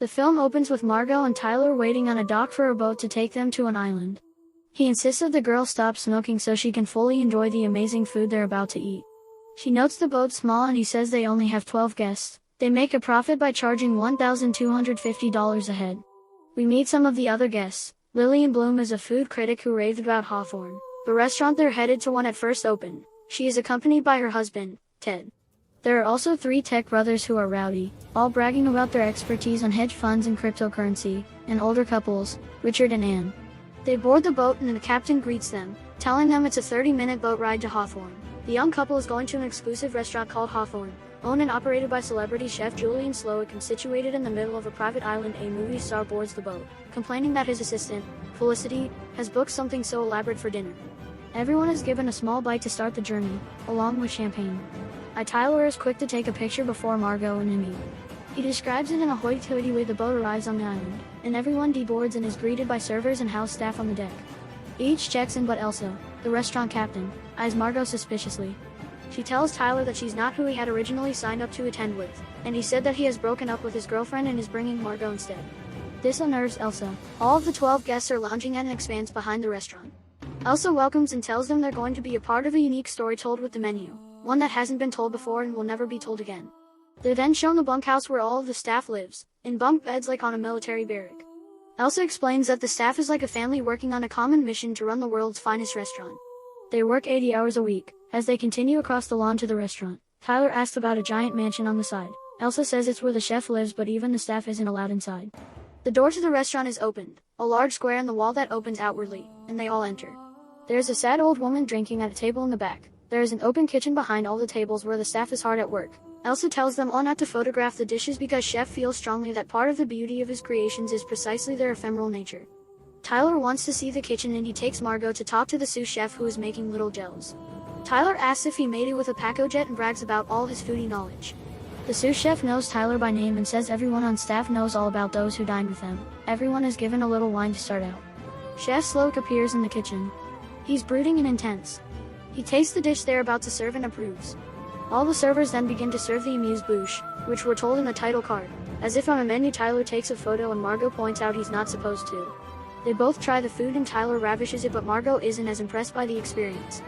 The film opens with Margot and Tyler waiting on a dock for a boat to take them to an island. He insists that the girl stop smoking so she can fully enjoy the amazing food they're about to eat. She notes the boat's small and he says they only have 12 guests. They make a profit by charging $1,250 a head. We meet some of the other guests. Lillian Bloom is a food critic who raved about Hawthorne, the restaurant they're headed to when it first opened. She is accompanied by her husband, Ted. There are also 3 tech brothers who are rowdy, all bragging about their expertise on hedge funds and cryptocurrency, and older couples, Richard and Anne. They board the boat and the captain greets them, telling them it's a 30-minute boat ride to Hawthorne. The young couple is going to an exclusive restaurant called Hawthorne, owned and operated by celebrity chef Julian Slowick and situated in the middle of a private island. A movie star boards the boat, complaining that his assistant, Felicity, has booked something so elaborate for dinner. Everyone is given a small bite to start the journey, along with champagne. Tyler is quick to take a picture before Margot and Emmy. He describes it in a hoity-toity way. The boat arrives on the island, and everyone deboards and is greeted by servers and house staff on the deck. Each checks in but Elsa, the restaurant captain, eyes Margot suspiciously. She tells Tyler that she's not who he had originally signed up to attend with, and he said that he has broken up with his girlfriend and is bringing Margot instead. This unnerves Elsa. All of the 12 guests are lounging at an expanse behind the restaurant. Elsa welcomes and tells them they're going to be a part of a unique story told with the menu, one that hasn't been told before and will never be told again. They're then shown the bunkhouse where all of the staff lives, in bunk beds like on a military barrack. Elsa explains that the staff is like a family working on a common mission to run the world's finest restaurant. They work 80 hours a week. As they continue across the lawn to the restaurant, Tyler asks about a giant mansion on the side. Elsa says it's where the chef lives, but even the staff isn't allowed inside. The door to the restaurant is opened, a large square in the wall that opens outwardly, and they all enter. There's a sad old woman drinking at a table in the back. There is an open kitchen behind all the tables where the staff is hard at work. Elsa tells them all not to photograph the dishes because Chef feels strongly that part of the beauty of his creations is precisely their ephemeral nature. Tyler wants to see the kitchen and he takes Margot to talk to the sous chef who is making little gels. Tyler asks if he made it with a Pacojet and brags about all his foodie knowledge. The sous chef knows Tyler by name and says everyone on staff knows all about those who dined with them. Everyone is given a little wine to start out. Chef Slowick appears in the kitchen. He's brooding and intense. He tastes the dish they're about to serve and approves. All the servers then begin to serve the amuse-bouche, which we're told in the title card. As if on a menu, Tyler takes a photo and Margot points out he's not supposed to. They both try the food and Tyler ravishes it, but Margot isn't as impressed by the experience.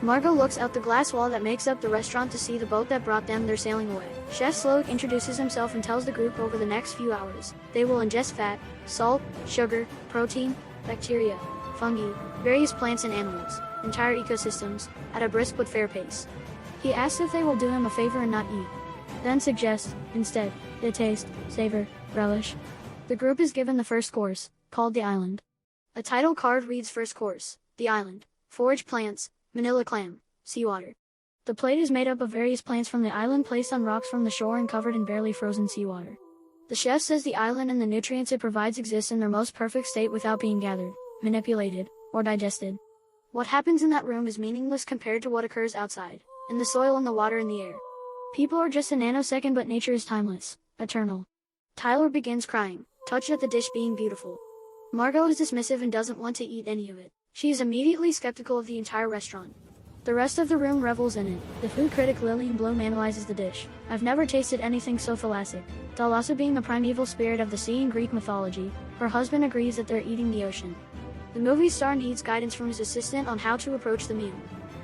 Margot looks out the glass wall that makes up the restaurant to see the boat that brought them. They're sailing away. Chef Slowick introduces himself and tells the group over the next few hours, they will ingest fat, salt, sugar, protein, bacteria, fungi, various plants and animals, entire ecosystems, at a brisk but fair pace. He asks if they will do him a favor and not eat. Then suggests, instead, they taste, savor, relish. The group is given the first course, called the island. A title card reads First Course, the island, forage plants, Manila clam, seawater. The plate is made up of various plants from the island placed on rocks from the shore and covered in barely frozen seawater. The chef says the island and the nutrients it provides exist in their most perfect state without being gathered, manipulated, or digested. What happens in that room is meaningless compared to what occurs outside, in the soil and the water and the air. People are just a nanosecond, but nature is timeless, eternal. Tyler begins crying, touched at the dish being beautiful. Margot is dismissive and doesn't want to eat any of it. She is immediately skeptical of the entire restaurant. The rest of the room revels in it. The food critic Lillian Bloom analyzes the dish. I've never tasted anything so thalassic. Thalassa being the primeval spirit of the sea in Greek mythology, her husband agrees that they're eating the ocean. The movie star needs guidance from his assistant on how to approach the meal.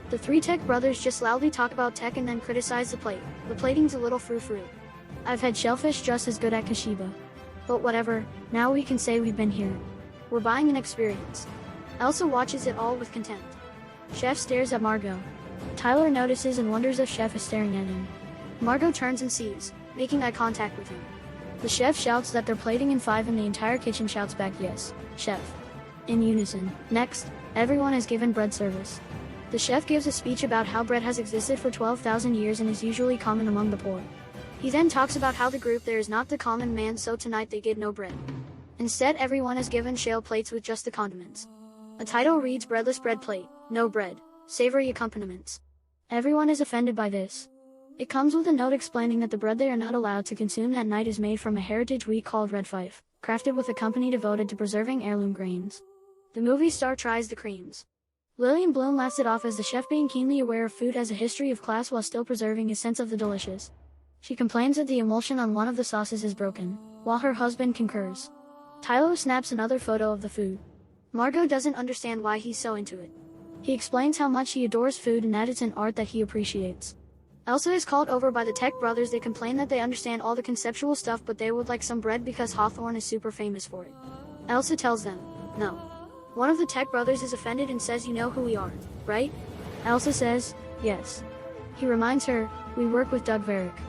The 3 tech brothers just loudly talk about tech and then criticize the plate. The plating's a little frou-frou. I've had shellfish just as good at Kashiba. But whatever, now we can say we've been here. We're buying an experience. Elsa watches it all with contempt. Chef stares at Margot. Tyler notices and wonders if Chef is staring at him. Margot turns and sees, making eye contact with him. The chef shouts that they're plating in 5 and the entire kitchen shouts back, yes, chef. In unison. Next, everyone is given bread service. The chef gives a speech about how bread has existed for 12,000 years and is usually common among the poor. He then talks about how the group there is not the common man, so tonight they get no bread. Instead, everyone is given shale plates with just the condiments. A title reads Breadless Bread Plate, No Bread, Savory Accompaniments. Everyone is offended by this. It comes with a note explaining that the bread they are not allowed to consume that night is made from a heritage wheat called Red Fife, crafted with a company devoted to preserving heirloom grains. The movie star tries the creams. Lillian Bloom laughs it off as the chef, being keenly aware of food as a history of class while still preserving his sense of the delicious. She complains that the emulsion on one of the sauces is broken. while her husband concurs. Tyler snaps another photo of the food. Margot doesn't understand why he's so into it. He explains how much he adores food and that it's an art that he appreciates. Elsa is called over by the Tech brothers. They complain that they understand all the conceptual stuff, but they would like some bread because Hawthorne is super famous for it. Elsa tells them, no. One of the Tech brothers is offended and says, you know who we are, right? Elsa says, yes. He reminds her, we work with Doug Varick.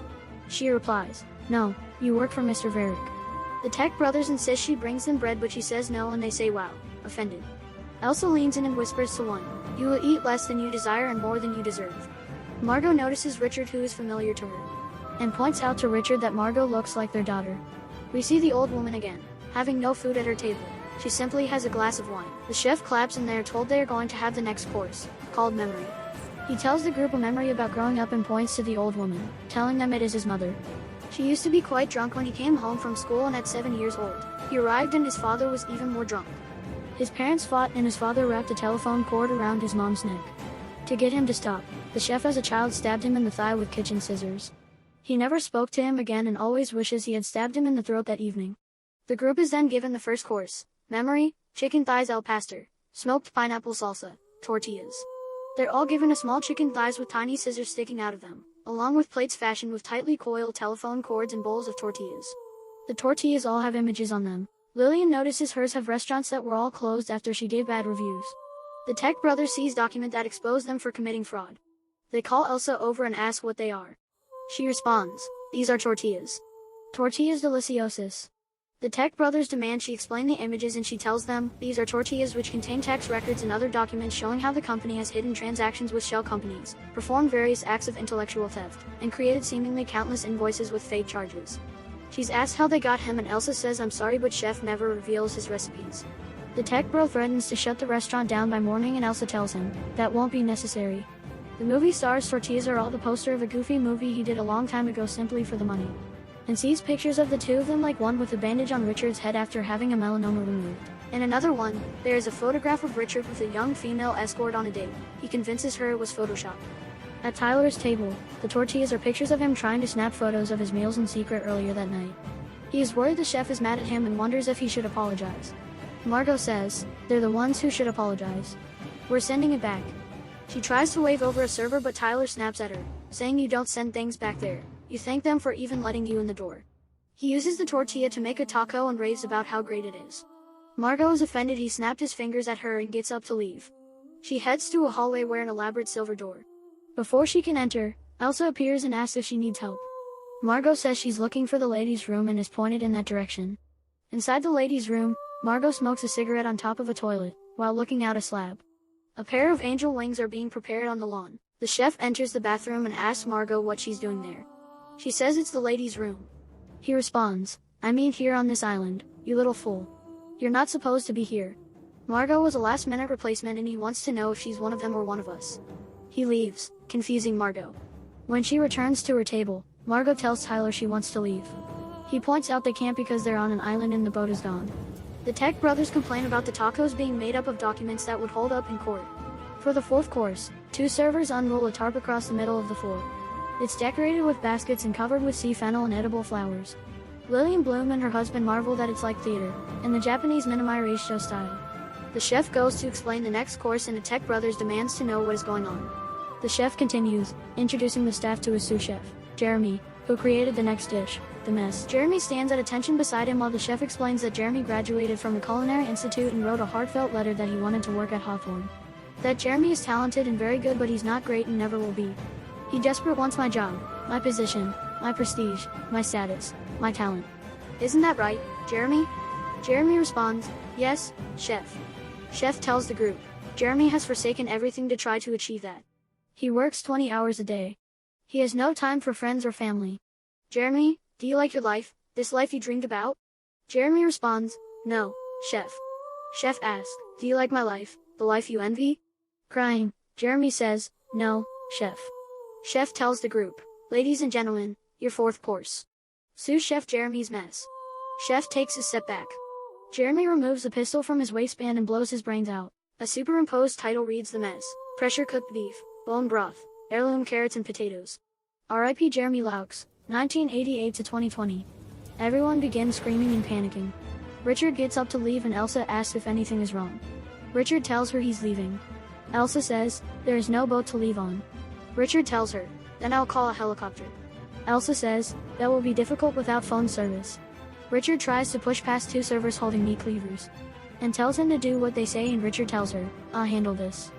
She replies, no, you work for Mr. Varick. The Tech brothers insist she brings them bread, but she says no and they say wow, offended. Elsa leans in and whispers to one, you will eat less than you desire and more than you deserve. Margot notices Richard, who is familiar to her, and points out to Richard that Margot looks like their daughter. We see the old woman again, having no food at her table. She simply has a glass of wine. The chef claps and they are told they are going to have the next course, called Memory. He tells the group a memory about growing up and points to the old woman, telling them it is his mother. She used to be quite drunk when he came home from school, and at 7 years old, he arrived and his father was even more drunk. His parents fought and his father wrapped a telephone cord around his mom's neck. To get him to stop, the chef as a child stabbed him in the thigh with kitchen scissors. He never spoke to him again and always wishes he had stabbed him in the throat that evening. The group is then given the first course, Memory, chicken thighs al pastor, smoked pineapple salsa, tortillas. They're all given a small chicken thighs with tiny scissors sticking out of them, along with plates fashioned with tightly coiled telephone cords and bowls of tortillas. The tortillas all have images on them. Lillian notices hers have restaurants that were all closed after she gave bad reviews. The Tech brothers seize document that expose them for committing fraud. They call Elsa over and ask what they are. She responds, these are tortillas. Tortillas deliciosas. The Tech brothers demand she explain the images and she tells them, these are tortillas which contain tax records and other documents showing how the company has hidden transactions with shell companies, performed various acts of intellectual theft, and created seemingly countless invoices with fake charges. She's asked how they got him and Elsa says I'm sorry but chef never reveals his recipes. The Tech bro threatens to shut the restaurant down by morning and Elsa tells him, that won't be necessary. The movie stars tortillas are all the poster of a goofy movie he did a long time ago simply for the money. And sees pictures of the two of them, like one with a bandage on Richard's head after having a melanoma removed. In another one, there is a photograph of Richard with a young female escort on a date. He convinces her it was photoshopped. At Tyler's table, the tortillas are pictures of him trying to snap photos of his meals in secret earlier that night. He is worried the chef is mad at him and wonders if he should apologize. Margot says, they're the ones who should apologize. We're sending it back. She tries to wave over a server but Tyler snaps at her, saying you don't send things back there. You thank them for even letting you in the door. He uses the tortilla to make a taco and raves about how great it is. Margot is offended. He snapped his fingers at her and gets up to leave. She heads through a hallway where an elaborate silver door. Before she can enter, Elsa appears and asks if she needs help. Margot says she's looking for the ladies' room and is pointed in that direction. Inside the ladies' room, Margot smokes a cigarette on top of a toilet, while looking out a slab. A pair of angel wings are being prepared on the lawn. The chef enters the bathroom and asks Margot what she's doing there. She says it's the ladies' room. He responds, I mean here on this island, you little fool. You're not supposed to be here. Margot was a last-minute replacement and he wants to know if she's one of them or one of us. He leaves, confusing Margot. When she returns to her table, Margot tells Tyler she wants to leave. He points out they can't because they're on an island and the boat is gone. The Tech brothers complain about the tacos being made up of documents that would hold up in court. For the fourth course, two servers unroll a tarp across the middle of the floor. It's decorated with baskets and covered with sea fennel and edible flowers. Lillian Bloom and her husband marvel that it's like theater, in the Japanese minami show style. The chef goes to explain the next course and the Tech brothers demands to know what is going on. The chef continues, introducing the staff to his sous chef, Jeremy, who created the next dish, the mess. Jeremy stands at attention beside him while the chef explains that Jeremy graduated from the Culinary Institute and wrote a heartfelt letter that he wanted to work at Hawthorne. That Jeremy is talented and very good but he's not great and never will be. He desperate wants my job, my position, my prestige, my status, my talent. Isn't that right, Jeremy? Jeremy responds, yes, chef. Chef tells the group, Jeremy has forsaken everything to try to achieve that. He works 20 hours a day. He has no time for friends or family. Jeremy, do you like your life, this life you dreamed about? Jeremy responds, no, chef. Chef asks, do you like my life, the life you envy? Crying, Jeremy says, no, chef. Chef tells the group, ladies and gentlemen, your fourth course. Sous Chef Jeremy's mess. Chef takes a step back. Jeremy removes a pistol from his waistband and blows his brains out. A superimposed title reads the mess, pressure cooked beef, bone broth, heirloom carrots and potatoes. R.I.P. Jeremy Laux, 1988 to 2020. Everyone begins screaming and panicking. Richard gets up to leave and Elsa asks if anything is wrong. Richard tells her he's leaving. Elsa says, there is no boat to leave on. Richard tells her, then I'll call a helicopter. Elsa says, that will be difficult without phone service. Richard tries to push past two servers holding meat cleavers and tells him to do what they say, and Richard tells her, I'll handle this.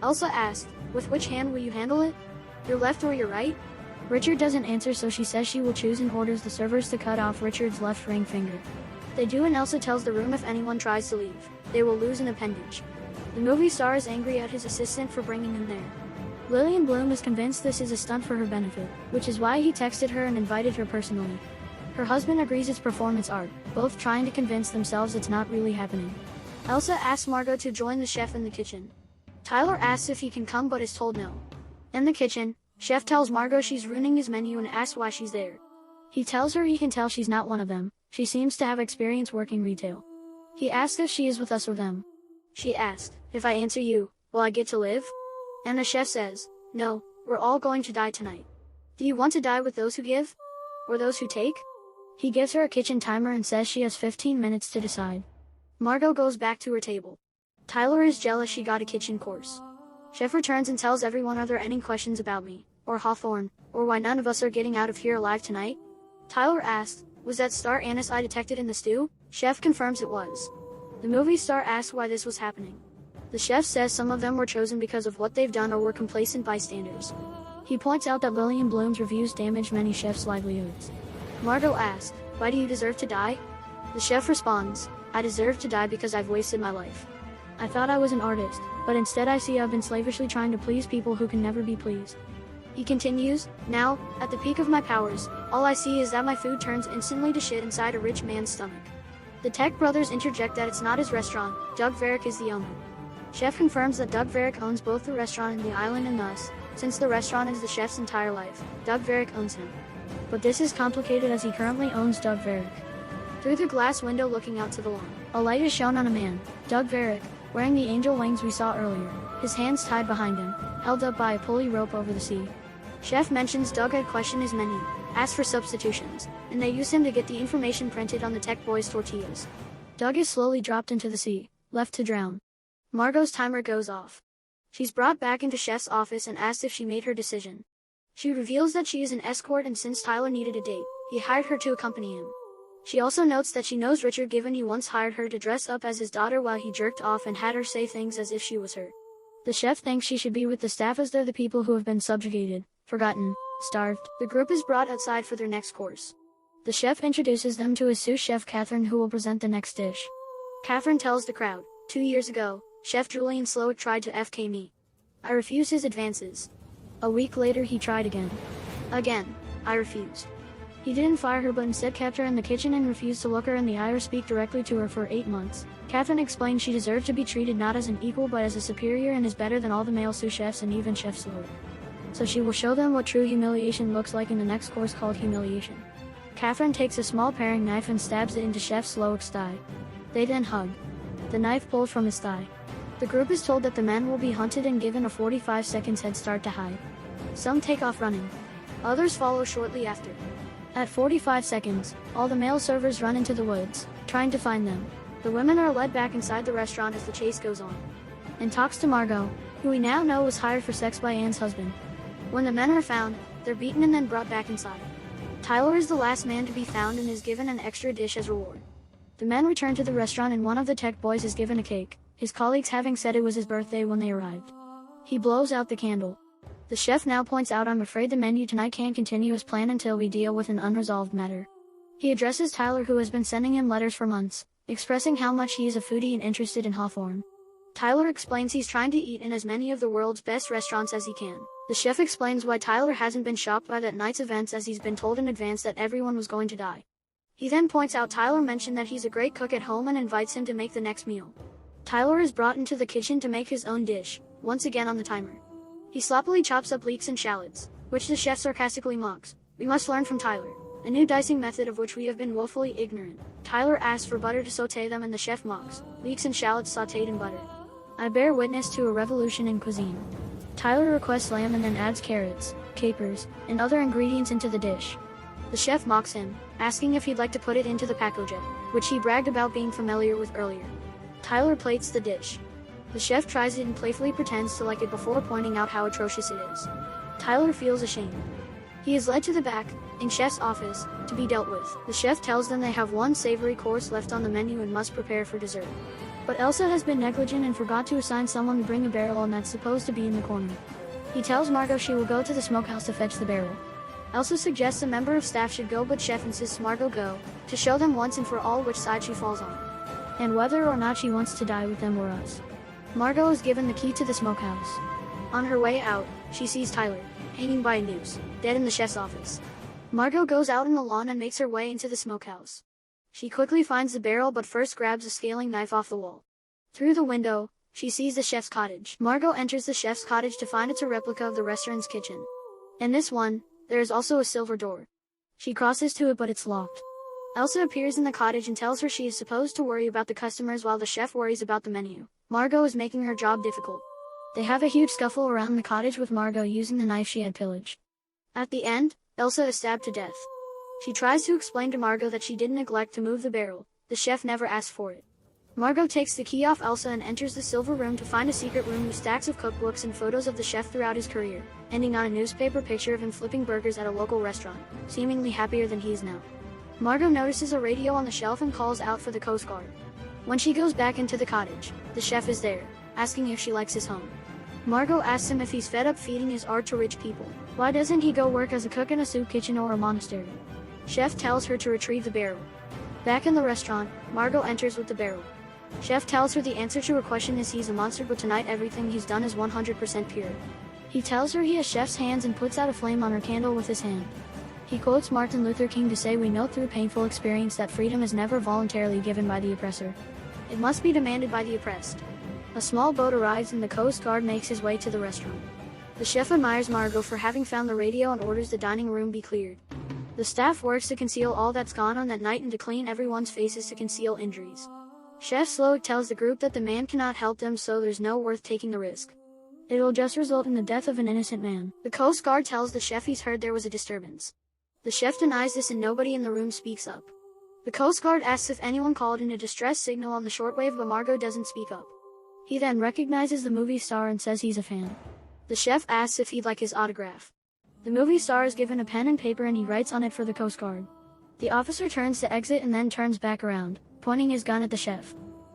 Elsa asks, with which hand will you handle it? Your left or your right? Richard doesn't answer, so she says she will choose and orders the servers to cut off Richard's left ring finger. They do, and Elsa tells the room if anyone tries to leave, they will lose an appendage. The movie star is angry at his assistant for bringing him there. Lillian Bloom is convinced this is a stunt for her benefit, which is why he texted her and invited her personally. Her husband agrees it's performance art, both trying to convince themselves it's not really happening. Elsa asks Margot to join the chef in the kitchen. Tyler asks if he can come but is told no. In the kitchen, Chef tells Margot she's ruining his menu and asks why she's there. He tells her he can tell she's not one of them, she seems to have experience working retail. He asks if she is with us or them. She asks, if I answer you, will I get to live? And the chef says, no, we're all going to die tonight. Do you want to die with those who give? Or those who take? He gives her a kitchen timer and says she has 15 minutes to decide. Margot goes back to her table. Tyler is jealous she got a kitchen course. Chef returns and tells everyone, are there any questions about me, or Hawthorne, or why none of us are getting out of here alive tonight? Tyler asks, was that star anise I detected in the stew? Chef confirms it was. The movie star asks why this was happening. The chef says some of them were chosen because of what they've done or were complacent bystanders. He points out that Lillian Bloom's reviews damage many chefs' livelihoods. Margot asks, why do you deserve to die? The chef responds, I deserve to die because I've wasted my life. I thought I was an artist, but instead I see I've been slavishly trying to please people who can never be pleased. He continues, now, at the peak of my powers, all I see is that my food turns instantly to shit inside a rich man's stomach. The Tech brothers interject that it's not his restaurant, Doug Varick is the owner. Chef confirms that Doug Varick owns both the restaurant and the island, and thus, since the restaurant is the chef's entire life, Doug Varick owns him. But this is complicated as he currently owns Doug Varick. Through the glass window looking out to the lawn, a light is shown on a man, Doug Varick, wearing the angel wings we saw earlier, his hands tied behind him, held up by a pulley rope over the sea. Chef mentions Doug had questioned his menu, asked for substitutions, and they use him to get the information printed on the Tech Boys' tortillas. Doug is slowly dropped into the sea, left to drown. Margot's timer goes off. She's brought back into Chef's office and asked if she made her decision. She reveals that she is an escort, and since Tyler needed a date, he hired her to accompany him. She also notes that she knows Richard, given he once hired her to dress up as his daughter while he jerked off and had her say things as if she was her. The chef thinks she should be with the staff as they're the people who have been subjugated, forgotten, starved. The group is brought outside for their next course. The chef introduces them to his sous chef Catherine, who will present the next dish. Catherine tells the crowd, 2 years ago, Chef Julian Sloat tried to FK me. I refused his advances. A week later he tried again. Again, I refused. He didn't fire her but instead kept her in the kitchen and refused to look her in the eye or speak directly to her for 8 months. Catherine explained she deserved to be treated not as an equal but as a superior and is better than all the male sous chefs and even Chef Sloat. So she will show them what true humiliation looks like in the next course called humiliation. Catherine takes a small paring knife and stabs it into Chef Sloat's thigh. They then hug. The knife pulls from his thigh. The group is told that the men will be hunted and given a 45 seconds head start to hide. Some take off running. Others follow shortly after. At 45 seconds, all the male servers run into the woods, trying to find them. The women are led back inside the restaurant as the chase goes on. And talks to Margot, who we now know was hired for sex by Anne's husband. When the men are found, they're beaten and then brought back inside. Tyler is the last man to be found and is given an extra dish as reward. The men return to the restaurant and one of the Tech boys is given a cake, his colleagues having said it was his birthday when they arrived. He blows out the candle. The chef now points out, I'm afraid the menu tonight can't continue as planned until we deal with an unresolved matter. He addresses Tyler, who has been sending him letters for months, expressing how much he is a foodie and interested in Hawthorne. Tyler explains he's trying to eat in as many of the world's best restaurants as he can. The chef explains why Tyler hasn't been shocked by that night's events, as he's been told in advance that everyone was going to die. He then points out Tyler mentioned that he's a great cook at home and invites him to make the next meal. Tyler is brought into the kitchen to make his own dish, once again on the timer. He sloppily chops up leeks and shallots, which the chef sarcastically mocks. We must learn from Tyler, a new dicing method of which we have been woefully ignorant. Tyler asks for butter to saute them and the chef mocks. Leeks and shallots sauteed in butter. I bear witness to a revolution in cuisine. Tyler requests lamb and then adds carrots, capers, and other ingredients into the dish. The The chef mocks him, asking if he'd like to put it into the pacojet, which he bragged about being familiar with earlier. Tyler plates the dish. The chef tries it and playfully pretends to like it before pointing out how atrocious it is. Tyler feels ashamed. He is led to the back, in chef's office, to be dealt with. The chef tells them they have one savory course left on the menu and must prepare for dessert. But Elsa has been negligent and forgot to assign someone to bring a barrel, and that's supposed to be in the corner. He tells Margot she will go to the smokehouse to fetch the barrel. Elsa suggests a member of staff should go, but chef insists Margot go, to show them once and for all which side she falls on, and whether or not she wants to die with them or us. Margot is given the key to the smokehouse. On her way out, she sees Tyler, hanging by a noose, dead in the chef's office. Margot goes out in the lawn and makes her way into the smokehouse. She quickly finds the barrel, but first grabs a scaling knife off the wall. Through the window, she sees the chef's cottage. Margot enters the chef's cottage to find it's a replica of the restaurant's kitchen. In this one, there is also a silver door. She crosses to it, but it's locked. Elsa appears in the cottage and tells her she is supposed to worry about the customers while the chef worries about the menu. Margot is making her job difficult. They have a huge scuffle around the cottage with Margot using the knife she had pillaged. At the end, Elsa is stabbed to death. She tries to explain to Margot that she didn't neglect to move the barrel, the chef never asked for it. Margot takes the key off Elsa and enters the silver room to find a secret room with stacks of cookbooks and photos of the chef throughout his career, ending on a newspaper picture of him flipping burgers at a local restaurant, seemingly happier than he is now. Margot notices a radio on the shelf and calls out for the Coast Guard. When she goes back into the cottage, the chef is there, asking if she likes his home. Margot asks him if he's fed up feeding his art to rich people. Why doesn't he go work as a cook in a soup kitchen or a monastery? Chef tells her to retrieve the barrel. Back in the restaurant, Margot enters with the barrel. Chef tells her the answer to her question is he's a monster, but tonight everything he's done is 100% pure. He tells her he has chef's hands and puts out a flame on her candle with his hand. He quotes Martin Luther King to say, "We know through painful experience that freedom is never voluntarily given by the oppressor. It must be demanded by the oppressed." A small boat arrives and the Coast Guard makes his way to the restaurant. The chef admires Margot for having found the radio and orders the dining room be cleared. The staff works to conceal all that's gone on that night and to clean everyone's faces to conceal injuries. Chef Slowick tells the group that the man cannot help them, so there's no worth taking the risk. It'll just result in the death of an innocent man. The Coast Guard tells the chef he's heard there was a disturbance. The chef denies this and nobody in the room speaks up. The Coast Guard asks if anyone called in a distress signal on the shortwave, but Margot doesn't speak up. He then recognizes the movie star and says he's a fan. The chef asks if he'd like his autograph. The movie star is given a pen and paper and he writes on it for the Coast Guard. The officer turns to exit and then turns back around, pointing his gun at the chef.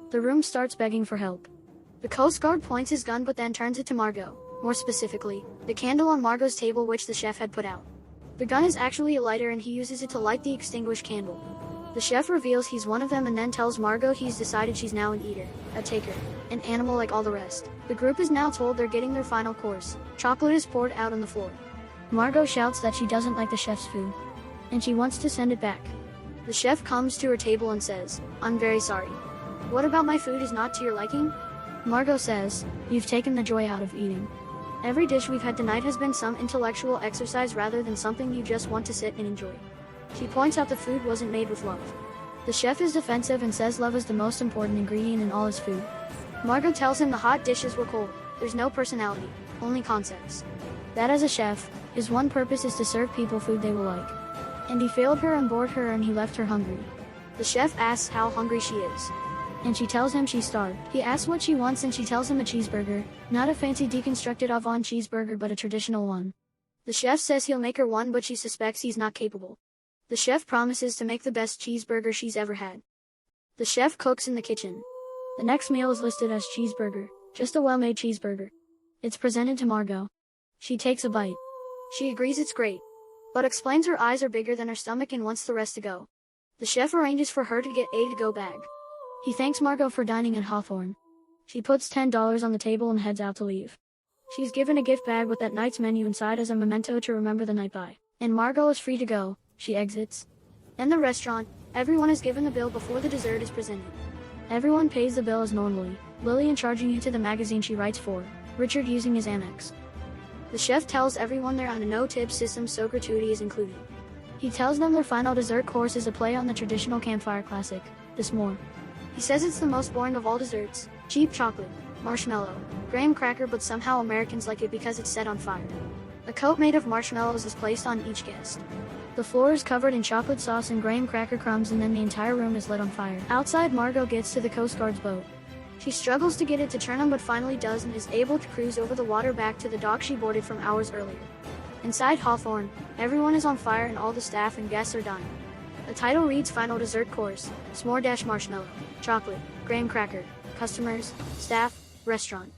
The room starts begging for help. The Coast Guard points his gun but then turns it to Margot, more specifically, the candle on Margot's table which the chef had put out. The gun is actually a lighter and he uses it to light the extinguished candle. The chef reveals he's one of them and then tells Margot he's decided she's now an eater, a taker, an animal like all the rest. The group is now told they're getting their final course. Chocolate is poured out on the floor. Margot shouts that she doesn't like the chef's food, and she wants to send it back. The chef comes to her table and says, "I'm very sorry. What about my food is not to your liking?" Margot says, "You've taken the joy out of eating. Every dish we've had tonight has been some intellectual exercise rather than something you just want to sit and enjoy." She points out the food wasn't made with love. The chef is defensive and says love is the most important ingredient in all his food. Margot tells him the hot dishes were cold. There's no personality, only concepts. That as a chef, his one purpose is to serve people food they will like. And he failed her and bored her and he left her hungry. The chef asks how hungry she is, and she tells him she's starved. He asks what she wants and she tells him a cheeseburger, not a fancy deconstructed oven cheeseburger but a traditional one. The chef says he'll make her one but she suspects he's not capable. The chef promises to make the best cheeseburger she's ever had. The chef cooks in the kitchen. The next meal is listed as cheeseburger, just a well-made cheeseburger. It's presented to Margot. She takes a bite. She agrees it's great, but explains her eyes are bigger than her stomach and wants the rest to go. The chef arranges for her to get a to-go bag. He thanks Margot for dining at Hawthorne. She puts $10 on the table and heads out to leave. She's given a gift bag with that night's menu inside as a memento to remember the night by. And Margot is free to go. She exits. In the restaurant, everyone is given the bill before the dessert is presented. Everyone pays the bill as normally, Lillian charging you to the magazine she writes for, Richard using his Amex. The chef tells everyone they're on a no-tip system so gratuity is included. He tells them their final dessert course is a play on the traditional campfire classic, the s'more. He says it's the most boring of all desserts, cheap chocolate, marshmallow, graham cracker, but somehow Americans like it because it's set on fire. A coat made of marshmallows is placed on each guest. The floor is covered in chocolate sauce and graham cracker crumbs, and then the entire room is lit on fire. Outside, Margot gets to the Coast Guard's boat. She struggles to get it to turn on but finally does and is able to cruise over the water back to the dock she boarded from hours earlier. Inside Hawthorne, everyone is on fire and all the staff and guests are dying. The title reads Final Dessert Course, S'more-marshmallow, chocolate, graham cracker, customers, staff, restaurant.